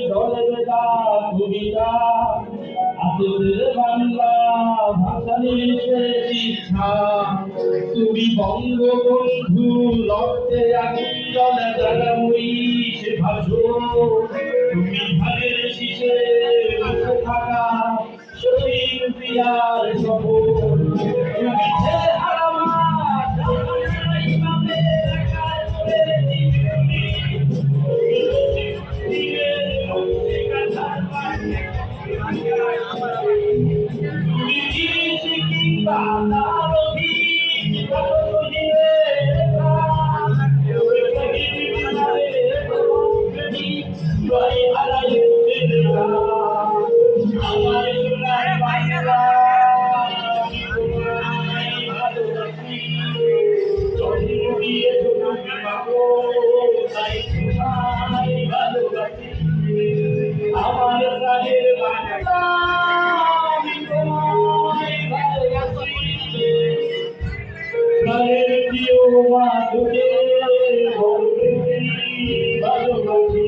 দলবেদা কবিতা আসলে বাংলা ভাষা নিয়ে শিক্ষা তুমি বঙ্গবন্ধু রক্তে আগুন জলে জ্বালাময়ী সে ভাষো তুমি ধানের শীষে বসে থাকা শহীদ প্রিয়ার শহর তুমি ছেলে হারামার ইমামের একার করে আমার প্রাণের বাংলা আমি তোমায় ভালোবাসি প্রাণের প্রিয় মা তোকে ভালোবাসি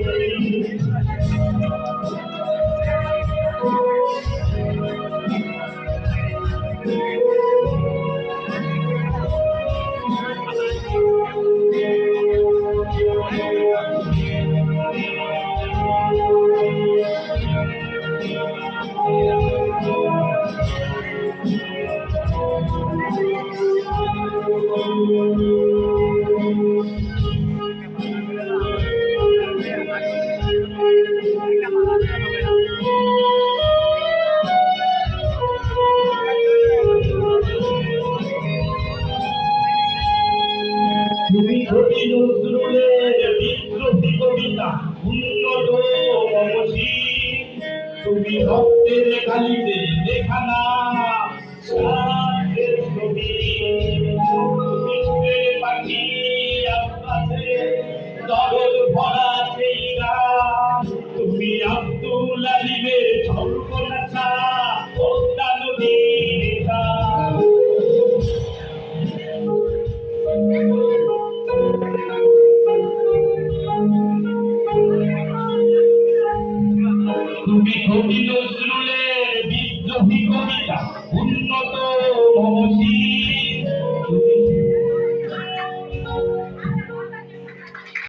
তুমি কবি নজরুলের বিদ্রোহী কবিতা উন্নত মমসী তুমি রক্তের কালিতে লেখা না সাধের ছবি তুমি পাখি আকাশে দরদ ভরা সেই গান তুমি আব্দুল আলিমের ঝলকনাটা পদ্মা নদীর গান তুমি কবি নজরুলের বিদ্রোহী কবিতা উন্নত